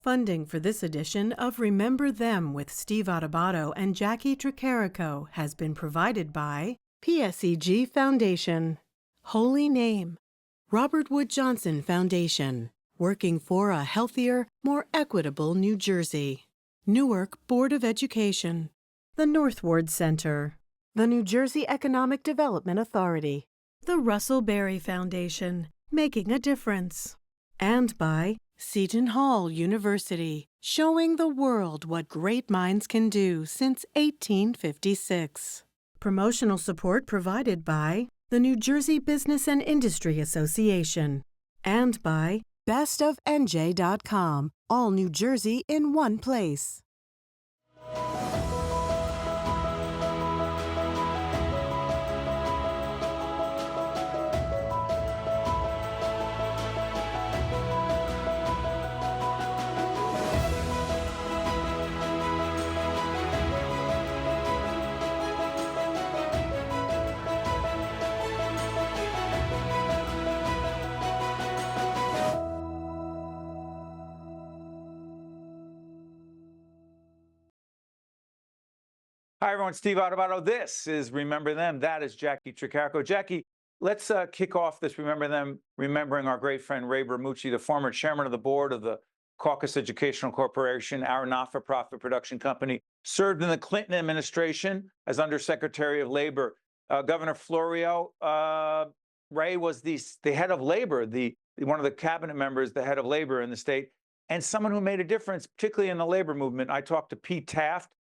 Funding for this edition of Remember Them with Steve Adubato and Jacqui Tricarico has been provided by PSEG Foundation, Holy Name, Robert Wood Johnson Foundation, working for a healthier, more equitable New Jersey, Newark Board of Education, the Northward Center, the New Jersey Economic Development Authority, the Russell Berry Foundation, making a difference, and by Seton Hall University, showing the world what great minds can do since 1856. Promotional support provided by the New Jersey Business and Industry Association and by bestofnj.com, all New Jersey in one place. Hi, everyone. Steve Adubato. This is Remember Them. That is Jacqui Tricarico. Jacqui, let's kick off this Remember Them, remembering our great friend Ray Bramucci, the former chairman of the board of the Caucus Educational Corporation, our not-for-profit production company, served in the Clinton administration as Undersecretary of Labor. Governor Florio, Ray was the head of labor, one of the cabinet members, the head of labor in the state, and someone who made a difference, particularly in the labor movement. I talked to Pete Taft,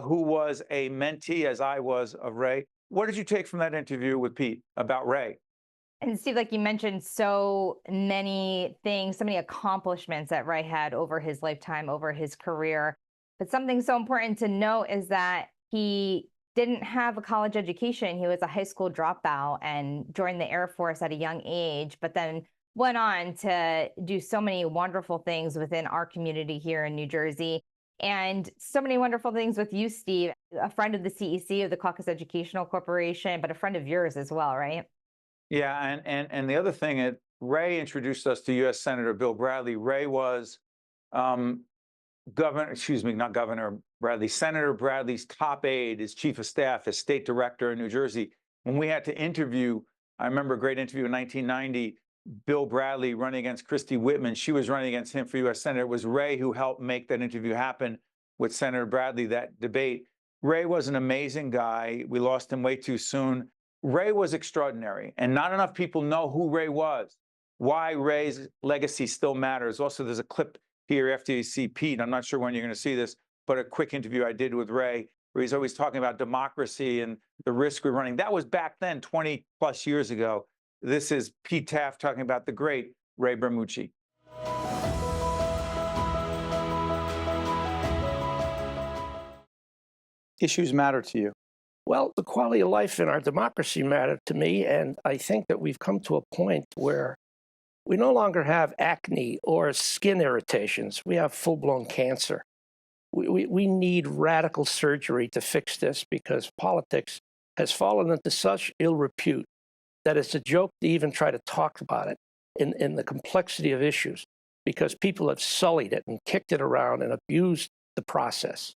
who was a mentee, as I was, of Ray. What did you take from that interview with Pete about Ray? And Steve, like you mentioned, so many things, so many accomplishments that Ray had over his lifetime, over his career. But something so important to note is that he didn't have a college education. He was a high school dropout and joined the Air Force at a young age, but then went on to do so many wonderful things within our community here in New Jersey. And so many wonderful things with you, Steve, a friend of the CEC, of the Caucus Educational Corporation, but a friend of yours as well, right? Yeah, and the other thing, Ray introduced us to U.S. Senator Bill Bradley. Ray was Senator Bradley's top aide, his chief of staff, his state director in New Jersey. When we had to interview, I remember a great interview in 1990, Bill Bradley running against Christy Whitman. She was running against him for U.S. Senator. It was Ray who helped make that interview happen with Senator Bradley, that debate. Ray was an amazing guy. We lost him way too soon. Ray was extraordinary, and not enough people know who Ray was, why Ray's legacy still matters. Also, there's a clip here after you see Pete. I'm not sure when you're going to see this, but a quick interview I did with Ray, where he's always talking about democracy and the risk we're running. That was back then, 20 plus years ago. This is Pete Taft talking about the great Ray Bramucci. Issues matter to you. Well, the quality of life in our democracy mattered to me, and I think that we've come to a point where we no longer have acne or skin irritations. We have full-blown cancer. We need radical surgery to fix this because politics has fallen into such ill repute that it's a joke to even try to talk about it in the complexity of issues, because people have sullied it and kicked it around and abused the process.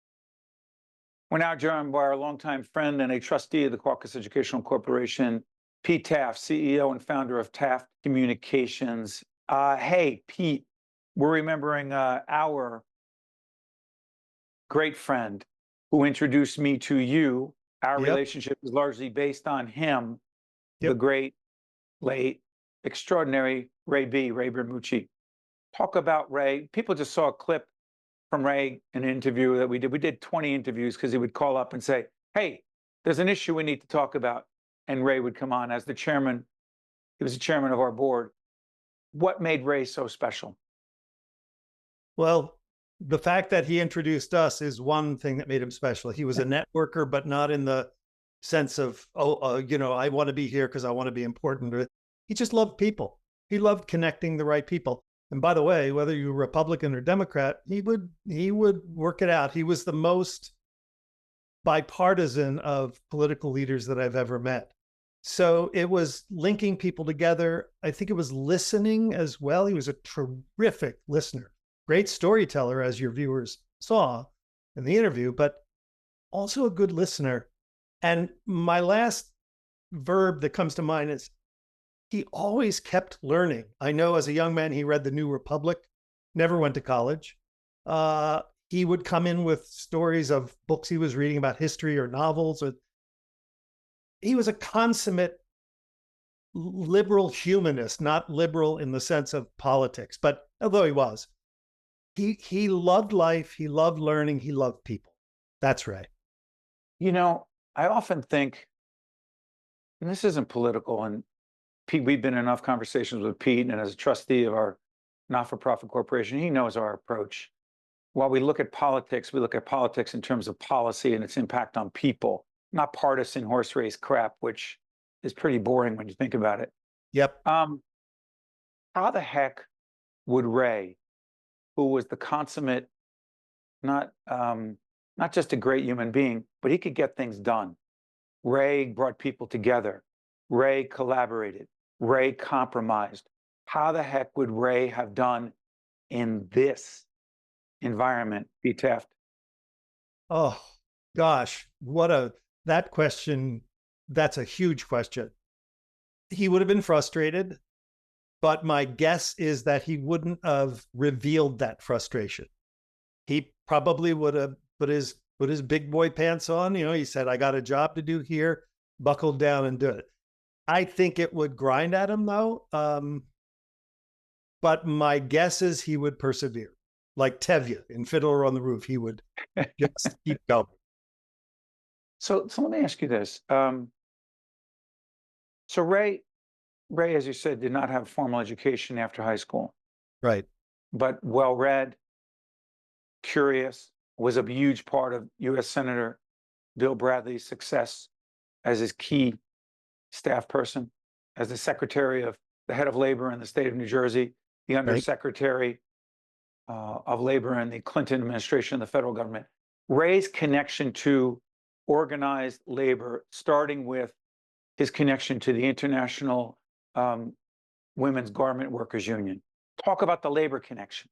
We're now joined by our longtime friend and a trustee of the Caucus Educational Corporation, Pete Taft, CEO and founder of Taft Communications. Hey, Pete, we're remembering our great friend who introduced me to you. Our relationship is largely based on him. The great, late, extraordinary Ray Bramucci. Talk about Ray. People just saw a clip from Ray in an interview that we did. We did 20 interviews because he would call up and say, hey, there's an issue we need to talk about. And Ray would come on as the chairman. He was the chairman of our board. What made Ray so special? Well, the fact that he introduced us is one thing that made him special. He was a networker, but not in the sense of, I want to be here because I want to be important. He just loved people. He loved connecting the right people. And by the way, whether you're Republican or Democrat, he would work it out. He was the most bipartisan of political leaders that I've ever met. So it was linking people together. I think it was listening as well. He was a terrific listener. great storyteller, as your viewers saw in the interview, but also a good listener. And my last verb that comes to mind is he always kept learning. I know as a young man, he read The New Republic, never went to college. He would come in with stories of books he was reading about history or novels. He was a consummate liberal humanist, not liberal in the sense of politics, but although he was, he loved life, he loved learning, he loved people. That's Ray. You know, I often think, and this isn't political, and Pete, we've been in enough conversations with Pete, and as a trustee of our not-for-profit corporation, he knows our approach. While we look at politics in terms of policy and its impact on people, not partisan horse race crap, which is pretty boring when you think about it. Yep. How the heck would Ray, who was the consummate, not just a great human being, but he could get things done. Ray brought people together. Ray collaborated. Ray compromised. How the heck would Ray have done in this environment, Pete Taft? Oh, gosh, that question, that's a huge question. He would have been frustrated, but my guess is that he wouldn't have revealed that frustration. He probably would have put his big boy pants on. You know, he said, I got a job to do here, buckled down and do it. I think it would grind at him though. But my guess is he would persevere. Like Tevye in Fiddler on the Roof, he would just keep going. So let me ask you this. So Ray, as you said, did not have a formal education after high school. Right. But well-read, curious, was a huge part of U.S. Senator Bill Bradley's success as his key staff person, as the secretary of the head of labor in the state of New Jersey, the undersecretary of labor in the Clinton administration of the federal government. Ray's connection to organized labor, starting with his connection to the International Women's Garment Workers Union. Talk about the labor connection.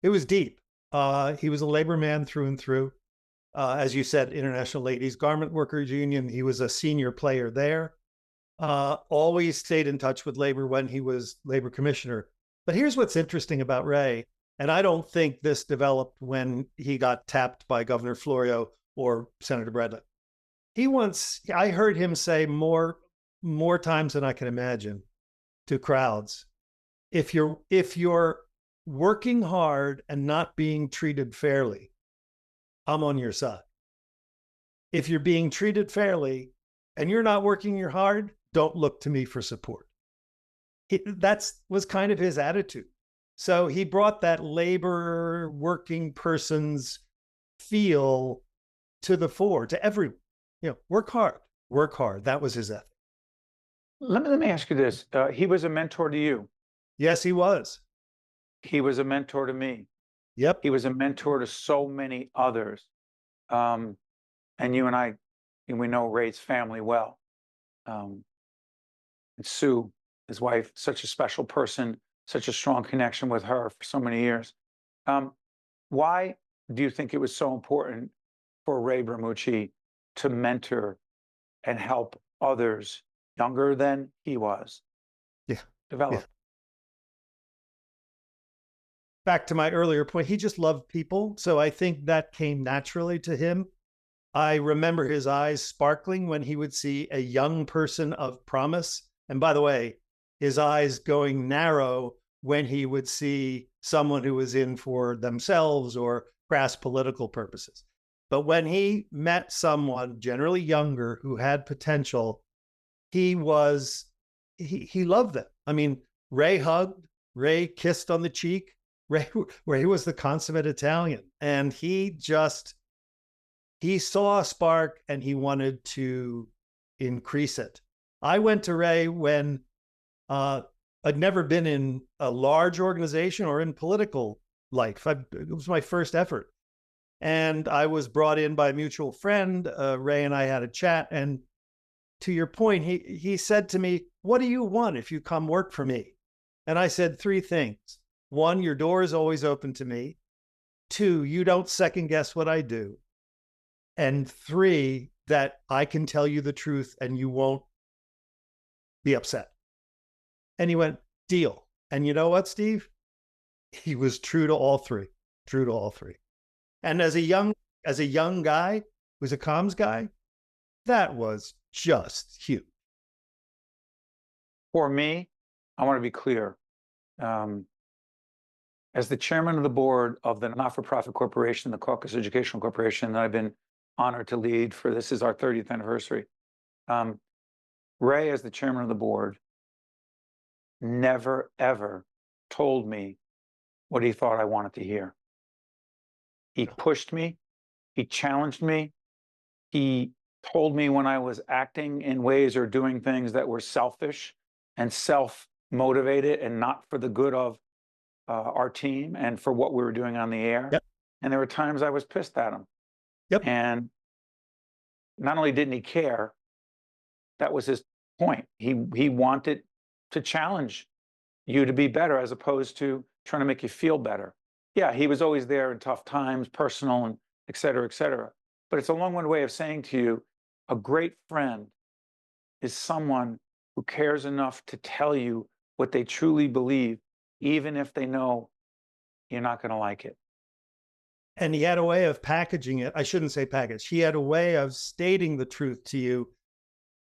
It was deep. He was a labor man through and through. As you said, International Ladies Garment Workers Union. He was a senior player there. Always stayed in touch with labor when he was labor commissioner. But here's what's interesting about Ray, and I don't think this developed when he got tapped by Governor Florio or Senator Bradley. I heard him say more times than I can imagine to crowds, if you're working hard and not being treated fairly, I'm on your side. If you're being treated fairly and you're not working hard, don't look to me for support. That was kind of his attitude. So he brought that labor working person's feel to the fore, to everyone. You know, work hard. That was his ethic. Let me ask you this. He was a mentor to you. Yes, he was. He was a mentor to me. Yep. He was a mentor to so many others. And you and I, we know Ray's family well. And Sue, his wife, such a special person, such a strong connection with her for so many years. Why do you think it was so important for Ray Bramucci to mentor and help others younger than he was develop? Yeah. Back to my earlier point, he just loved people. So I think that came naturally to him. I remember his eyes sparkling when he would see a young person of promise. And by the way, his eyes going narrow when he would see someone who was in for themselves or crass political purposes. But when he met someone generally younger who had potential, he loved them. I mean, Ray hugged, Ray kissed on the cheek. Ray was the consummate Italian, and he saw a spark and he wanted to increase it. I went to Ray when I'd never been in a large organization or in political life. It was my first effort. And I was brought in by a mutual friend. Ray and I had a chat. And to your point, he said to me, "What do you want if you come work for me?" And I said 3 things. one, your door is always open to me. Two, you don't second guess what I do. And three, that I can tell you the truth and you won't be upset. And he went, deal. And you know what, Steve? He was true to all three. And as a young guy, who's a comms guy, that was just huge. For me, I want to be clear. As the chairman of the board of the not-for-profit corporation, the Caucus Educational Corporation, that I've been honored to lead for, this is our 30th anniversary. Ray, as the chairman of the board, never, ever told me what he thought I wanted to hear. He pushed me. He challenged me. He told me when I was acting in ways or doing things that were selfish and self-motivated and not for the good of our team and for what we were doing on the air. Yep. And there were times I was pissed at him. Yep. And not only didn't he care, that was his point. He wanted to challenge you to be better as opposed to trying to make you feel better. Yeah, he was always there in tough times, personal and et cetera, et cetera. But it's a long-winded way of saying to you, a great friend is someone who cares enough to tell you what they truly believe, even if they know you're not going to like it. And he had a way of packaging it. I shouldn't say package. He had a way of stating the truth to you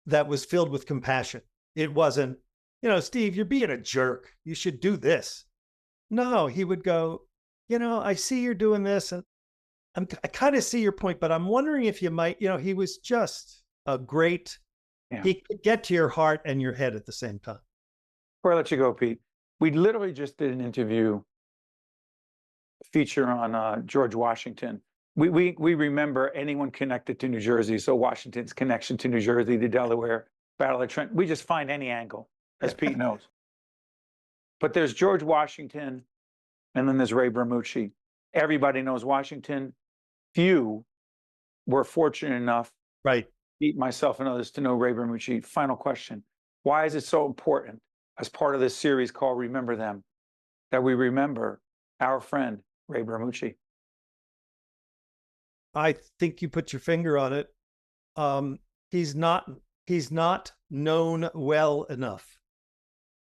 that was filled with compassion. It wasn't, Steve, you're being a jerk. You should do this. No, he would go, I see you're doing this. And I kind of see your point, but I'm wondering if you might, he was just a great, he could get to your heart and your head at the same time. Before I let you go, Pete, we literally just did an interview feature on George Washington. We remember anyone connected to New Jersey. So Washington's connection to New Jersey, to Delaware, Battle of Trenton. We just find any angle, as Pete knows. But there's George Washington, and then there's Ray Bramucci. Everybody knows Washington. Few were fortunate enough, right, Pete, myself, and others, to know Ray Bramucci. Final question. Why is it so important, as part of this series called Remember Them, that we remember our friend, Ray Bramucci? I think you put your finger on it. He's not known well enough.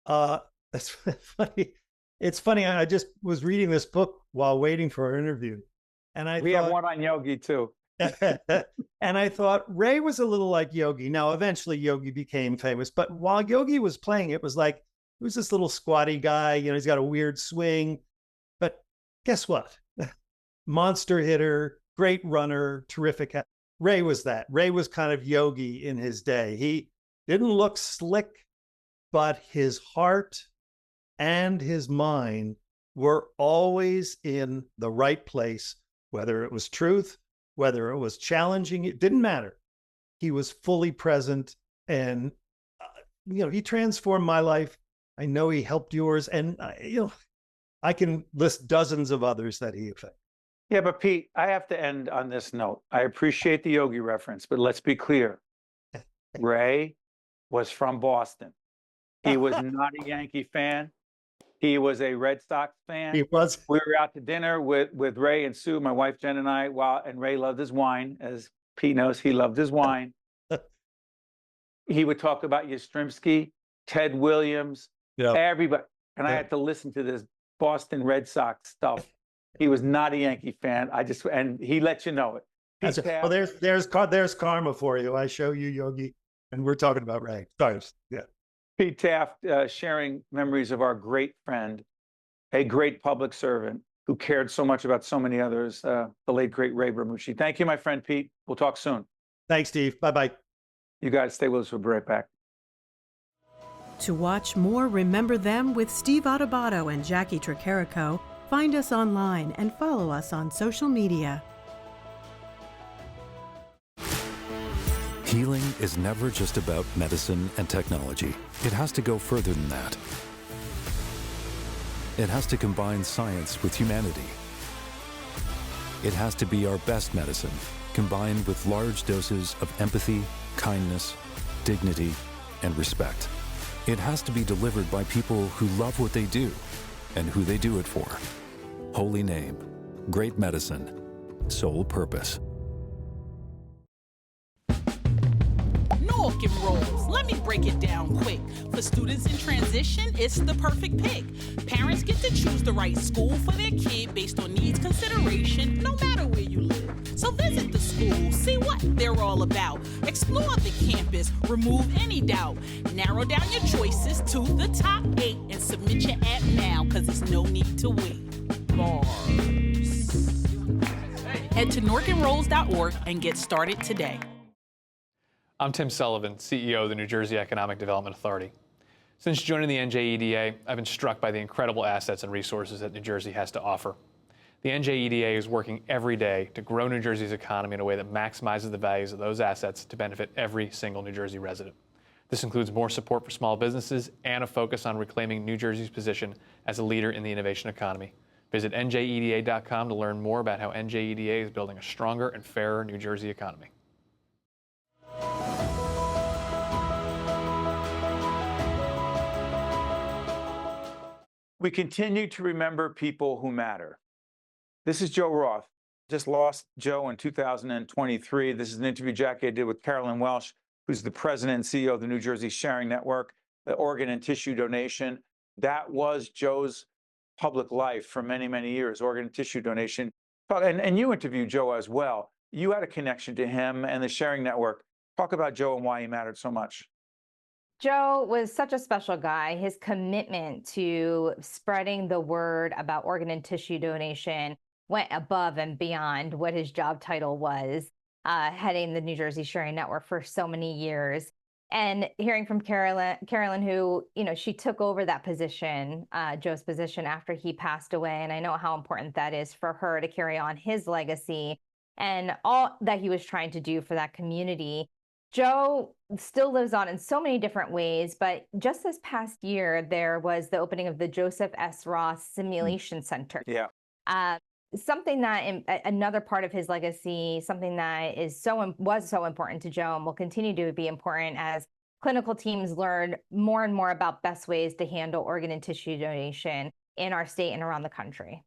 That's funny. It's funny. I just was reading this book while waiting for our interview, and we have one on Yogi too. And I thought Ray was a little like Yogi. Now, eventually Yogi became famous, but while Yogi was playing, it was like, he was this little squatty guy, he's got a weird swing, but guess what? Monster hitter, great runner, terrific. Ray was that. Ray was kind of Yogi in his day. He didn't look slick, but his heart and his mind were always in the right place, whether it was truth, whether it was challenging, it didn't matter. He was fully present, and he transformed my life. I know he helped yours, and I can list dozens of others that he affected. Yeah, but Pete, I have to end on this note. I appreciate the Yogi reference, but let's be clear. Ray was from Boston. He was not a Yankee fan. He was a Red Sox fan. He was. We were out to dinner with Ray and Sue, my wife Jen and I, and Ray loved his wine. As Pete knows, he loved his wine. He would talk about Yastrzemski, Ted Williams, everybody. And I had to listen to this Boston Red Sox stuff. He was not a Yankee fan. And he let you know it. Well, there's karma for you. I show you Yogi, and we're talking about Ray. Sorry. Yeah. Pete Taft, sharing memories of our great friend, a great public servant who cared so much about so many others, the late, great Ray Bramucci. Thank you, my friend Pete. We'll talk soon. Thanks, Steve. Bye-bye. You guys stay with us. We'll be right back. To watch more Remember Them with Steve Adubato and Jacqui Tricarico, find us online and follow us on social media. Healing is never just about medicine and technology. It has to go further than that. It has to combine science with humanity. It has to be our best medicine, combined with large doses of empathy, kindness, dignity, and respect. It has to be delivered by people who love what they do and who they do it for. Holy name, great medicine, sole purpose. Nork and rolls. Let me break it down quick. For students in transition, it's the perfect pick. Parents get to choose the right school for their kid based on needs consideration, no matter where you live. So visit the school, see what they're all about. Explore the campus, remove any doubt. Narrow down your choices to the top 8 and submit your app now, cause there's no need to wait. Bars. Head to norkandrolls.org and get started today. I'm Tim Sullivan, CEO of the New Jersey Economic Development Authority. Since joining the NJEDA, I've been struck by the incredible assets and resources that New Jersey has to offer. The NJEDA is working every day to grow New Jersey's economy in a way that maximizes the values of those assets to benefit every single New Jersey resident. This includes more support for small businesses and a focus on reclaiming New Jersey's position as a leader in the innovation economy. Visit njeda.com to learn more about how NJEDA is building a stronger and fairer New Jersey economy. We continue to remember people who matter. This is Joe Roth. Just lost Joe in 2023. This is an interview Jacqui did with Carolyn Welsh, who's the president and CEO of the New Jersey Sharing Network, the organ and tissue donation. That was Joe's public life for many, many years, organ and tissue donation. And you interviewed Joe as well. You had a connection to him and the Sharing Network. Talk about Joe and why he mattered so much. Joe was such a special guy. His commitment to spreading the word about organ and tissue donation went above and beyond what his job title was, heading the New Jersey Sharing Network for so many years. And hearing from Carolyn, who, she took over that position, Joe's position after he passed away. And I know how important that is for her to carry on his legacy and all that he was trying to do for that community. Joe still lives on in so many different ways, but just this past year, there was the opening of the Joseph S. Roth Simulation Center. Yeah. Something that, another part of his legacy, something that was so important to Joe and will continue to be important as clinical teams learn more and more about best ways to handle organ and tissue donation in our state and around the country.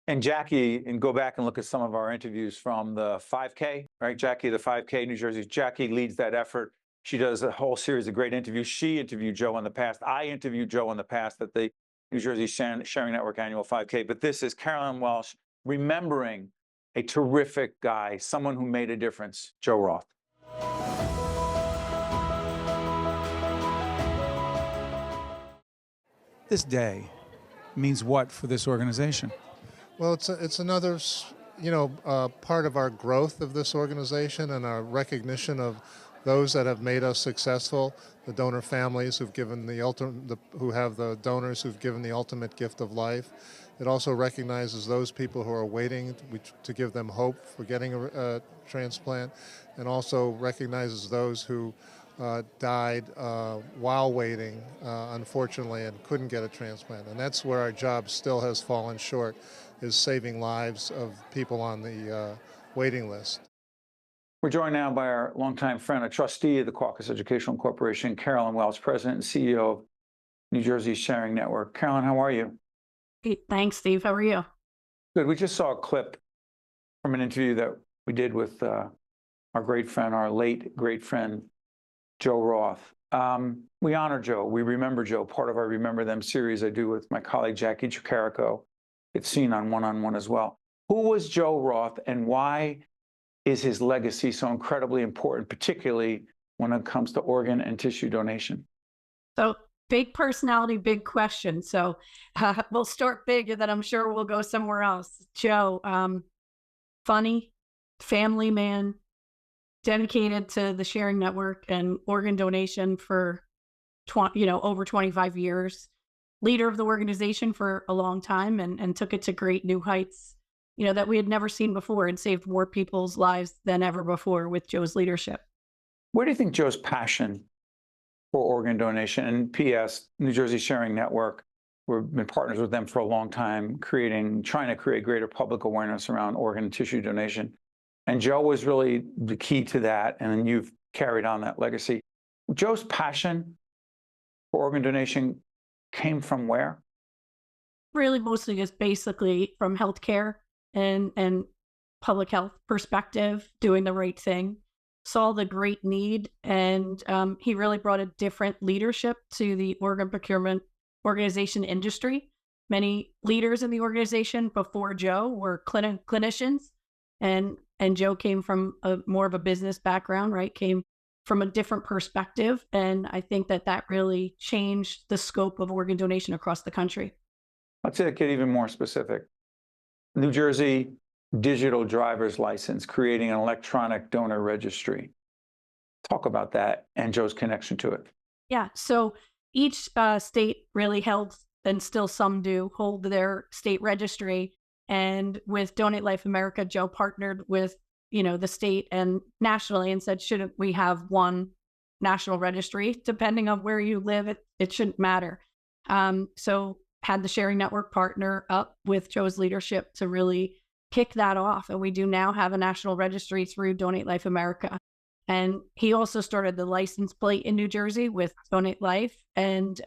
And Jacqui, and go back and look at some of our interviews from the 5K, right? Jacqui, the 5K, New Jersey. Jacqui leads that effort. She does a whole series of great interviews. She interviewed Joe in the past. I interviewed Joe in the past at the New Jersey Sharing Network Annual 5K. But this is Carolyn Welsh remembering a terrific guy, someone who made a difference, Joe Roth. This day means what for this organization? Well, it's another, part of our growth of this organization and our recognition of those that have made us successful, the donor families who've given who have the donors who've given the ultimate gift of life. It also recognizes those people who are waiting to give them hope for getting a transplant, and also recognizes those who died while waiting, unfortunately, and couldn't get a transplant. And that's where our job still has fallen short, is saving lives of people on the waiting list. We're joined now by our longtime friend, a trustee of the Caucus Educational Corporation, Carolyn Welsh, president and CEO of New Jersey Sharing Network. Carolyn, how are you? Hey, thanks, Steve. How are you? Good. We just saw a clip from an interview that we did with our great friend, our late great friend, Joe Roth. We honor Joe. We remember Joe. Part of our Remember Them series I do with my colleague, Jacqui Tricarico. It's seen on One as well. Who was Joe Roth, and why is his legacy so incredibly important, particularly when it comes to organ and tissue donation? So big personality, big question. So we'll start big, and then I'm sure we'll go somewhere else. Joe, funny, family man, dedicated to the Sharing Network and organ donation for over 25 years. Leader of the organization for a long time, and took it to great new heights, that we had never seen before, and saved more people's lives than ever before with Joe's leadership. Where do you think Joe's passion for organ donation, and P.S., New Jersey Sharing Network, we've been partners with them for a long time, trying to create greater public awareness around organ and tissue donation. And Joe was really the key to that, and you've carried on that legacy. Joe's passion for organ donation came from where? really mostly just basically from healthcare and public health perspective, doing the right thing. Saw the great need, and he really brought a different leadership to the organ procurement organization industry. Many leaders in the organization before Joe were clinicians, and Joe came from more of a business background, right? Came from a different perspective, and I think that really changed the scope of organ donation across the country. Let's get even more specific. New Jersey digital driver's license, creating an electronic donor registry. Talk about that and Joe's connection to it. Yeah, so each state really held, and still some do, hold their state registry. And with Donate Life America, Joe partnered with, the state and nationally and said, shouldn't we have one national registry? Depending on where you live, it shouldn't matter. So had the Sharing Network partner up with Joe's leadership to really kick that off. And we do now have a national registry through Donate Life America. And he also started the license plate in New Jersey with Donate Life, and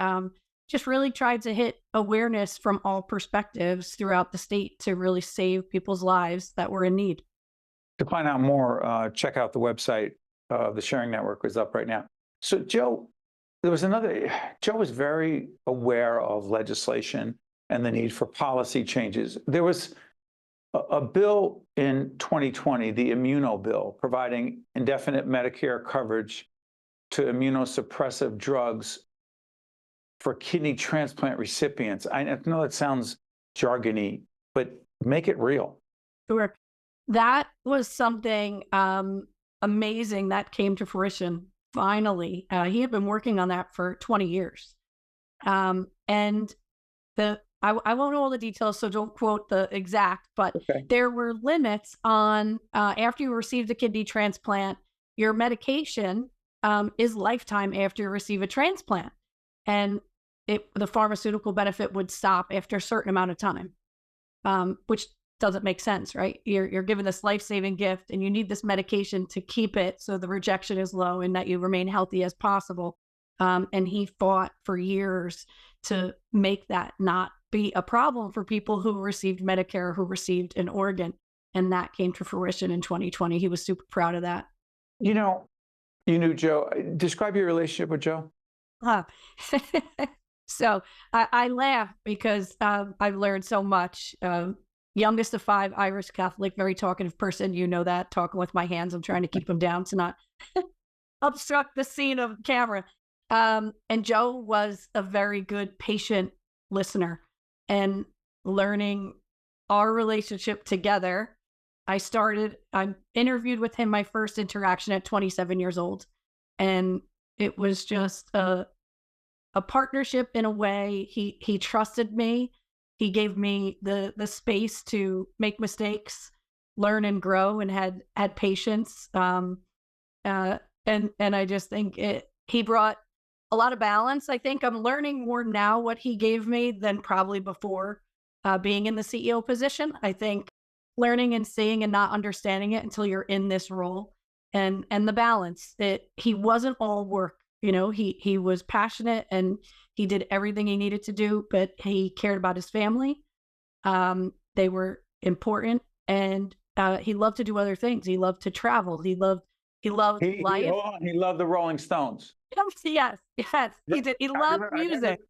just really tried to hit awareness from all perspectives throughout the state to really save people's lives that were in need. To find out more, check out the website. The Sharing Network is up right now. So Joe, Joe was very aware of legislation and the need for policy changes. There was a bill in 2020, the Immuno Bill, providing indefinite Medicare coverage to immunosuppressive drugs for kidney transplant recipients. I know it sounds jargony, but make it real. Sure. That was something amazing that came to fruition finally. He had been working on that for 20 years. And I won't know all the details, so don't quote the exact, but there were limits on after you receive the kidney transplant, your medication is lifetime after you receive a transplant. And the pharmaceutical benefit would stop after a certain amount of time, which doesn't make sense, right? You're given this life-saving gift and you need this medication to keep it so the rejection is low and that you remain healthy as possible. And he fought for years to make that not be a problem for people who received Medicare, who received an organ. And that came to fruition in 2020. He was super proud of that. You knew Joe. Describe your relationship with Joe. So I laugh because I've learned so much. Youngest of 5, Irish Catholic, very talkative person. You know that, talking with my hands. I'm trying to keep them down to not obstruct the scene of camera. And Joe was a very good patient listener, and learning our relationship together. I interviewed with him my first interaction at 27 years old. And it was just a partnership in a way. He trusted me. He gave me the space to make mistakes, learn and grow, and had patience. And I just think he brought a lot of balance. I think I'm learning more now what he gave me than probably before being in the CEO position. I think learning and seeing and not understanding it until you're in this role, and the balance that he wasn't all work. He was passionate and he did everything he needed to do, but he cared about his family. They were important, and he loved to do other things. He loved to travel. He loved life. He loved the Rolling Stones. Yes, he did. He loved music.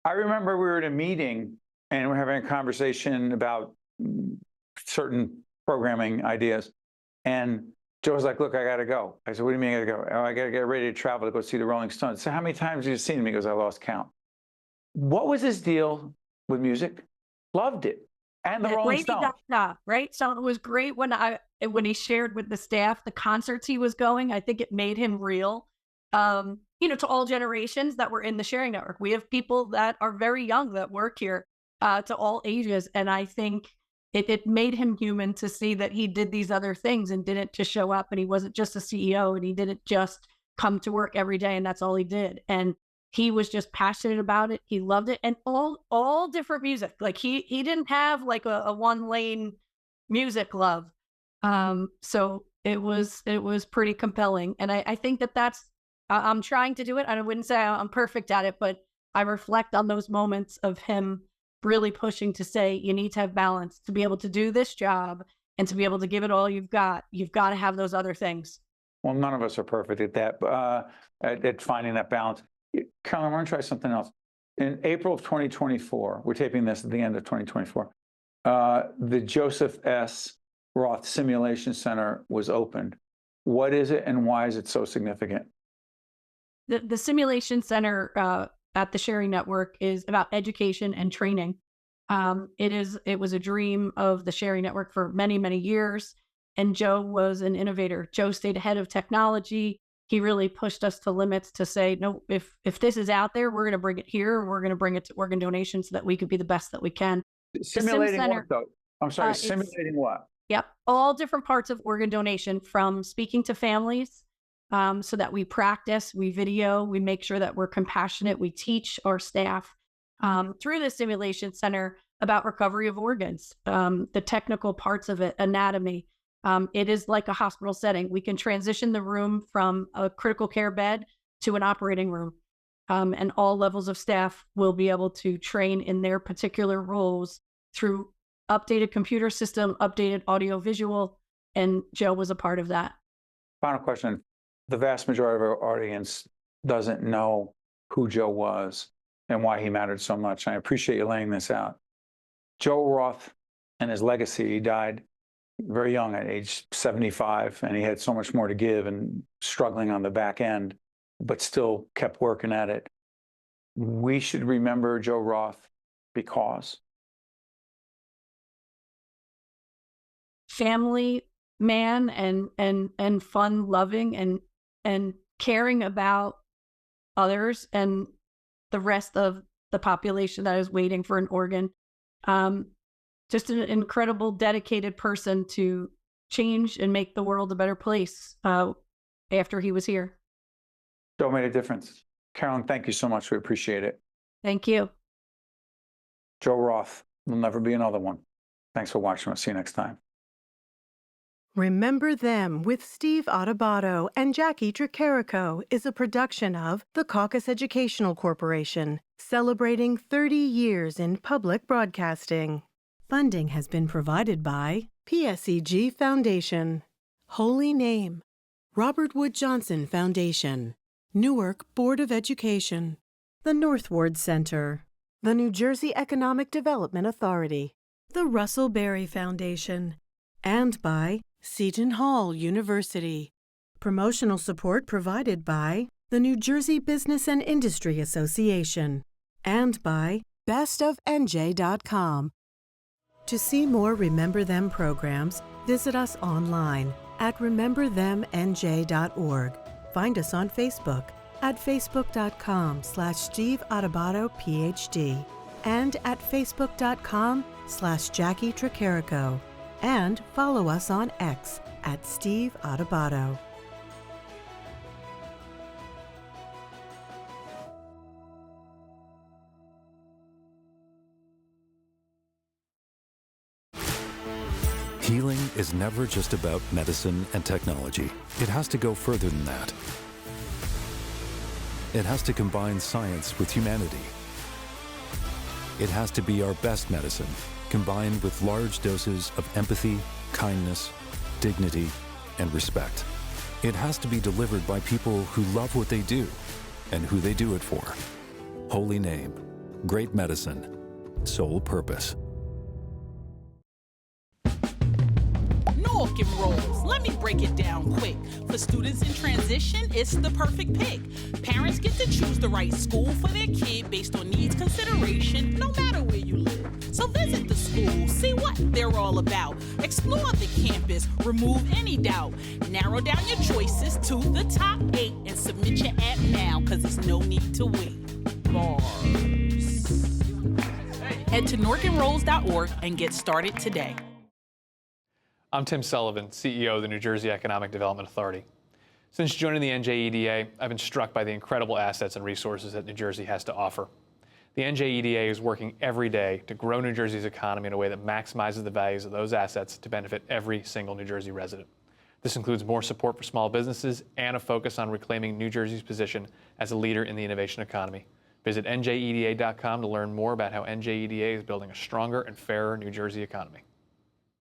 I remember we were at a meeting and we're having a conversation about certain programming ideas. And Joe was like, look, I got to go. I said, what do you mean I got to go? Oh, I got to get ready to travel to go see the Rolling Stones. So how many times have you seen him? He goes, I lost count. What was his deal with music? Loved it. And the Rolling Stones. Right? So it was great when he shared with the staff the concerts he was going. I think it made him real, to all generations that were in the Sharing Network. We have people that are very young that work here, to all ages. And I think it made him human to see that he did these other things and didn't just show up, and he wasn't just a CEO, and he didn't just come to work every day and that's all he did. And he was just passionate about it. He loved it. And all different music. Like he didn't have like a one lane music love. So it was pretty compelling. And I think that's, I'm trying to do it. I wouldn't say I'm perfect at it, but I reflect on those moments of him really pushing to say you need to have balance to be able to do this job and to be able to give it all you've got. You've got to have those other things. Well, none of us are perfect at that, at finding that balance. Carolyn, I want to try something else. In April of 2024, we're taping this at the end of 2024, the Joseph S. Roth Simulation Center was opened. What is it and why is it so significant? The Simulation Center at the Sharing Network is about education and training. It was a dream of the Sharing Network for many, many years. And Joe was an innovator. Joe stayed ahead of technology. He really pushed us to limits to say, no, if this is out there, we're going to bring it here. We're going to bring it to organ donation so that we could be the best that we can. Simulating what, though? I'm sorry, simulating what? Yep. All different parts of organ donation, from speaking to families so that we practice, we video, we make sure that we're compassionate. We teach our staff through the Simulation Center about recovery of organs, the technical parts of it, anatomy. It is like a hospital setting. We can transition the room from a critical care bed to an operating room. And all levels of staff will be able to train in their particular roles through updated computer system, updated audio visual, and Joe was a part of that. Final question. The vast majority of our audience doesn't know who Joe was and why he mattered so much. I appreciate you laying this out. Joe Roth and his legacy, he died very young at age 75, and he had so much more to give and struggling on the back end, but still kept working at it. We should remember Joe Roth because family man and fun loving and caring about others and the rest of the population that is waiting for an organ. Just an incredible, dedicated person to change and make the world a better place after he was here. Joe made a difference. Carolyn, thank you so much. We appreciate it. Thank you. Joe Roth, will never be another one. Thanks for watching. We'll see you next time. Remember Them with Steve Adubato and Jacqui Tricarico is a production of the Caucus Educational Corporation, celebrating 30 years in public broadcasting. Funding has been provided by PSEG Foundation, Holy Name, Robert Wood Johnson Foundation, Newark Board of Education, the Northward Center, the New Jersey Economic Development Authority, the Russell Berry Foundation, and by Seton Hall University. Promotional support provided by the New Jersey Business and Industry Association and by bestofnj.com. To see more Remember Them programs, visit us online at rememberthemnj.org. Find us on Facebook at facebook.com/Steve Adubato PhD and at facebook.com/Jacqui Tricarico. And follow us on X at Steve Adubato. Healing is never just about medicine and technology. It has to go further than that. It has to combine science with humanity. It has to be our best medicine, combined with large doses of empathy, kindness, dignity, and respect. It has to be delivered by people who love what they do and who they do it for. Holy Name, great medicine, sole purpose. Nork and rolls. Let me break it down quick. For students in transition, it's the perfect pick. Parents get to choose the right school for their kid based on needs consideration, no matter where you live. So visit the school, see what they're all about. Explore the campus, remove any doubt. Narrow down your choices to the top 8 and submit your app now, cause there's no need to wait. Bars. Head to norkandrolls.org and get started today. I'm Tim Sullivan, CEO of the New Jersey Economic Development Authority. Since joining the NJEDA, I've been struck by the incredible assets and resources that New Jersey has to offer. The NJEDA is working every day to grow New Jersey's economy in a way that maximizes the values of those assets to benefit every single New Jersey resident. This includes more support for small businesses and a focus on reclaiming New Jersey's position as a leader in the innovation economy. Visit njeda.com to learn more about how NJEDA is building a stronger and fairer New Jersey economy.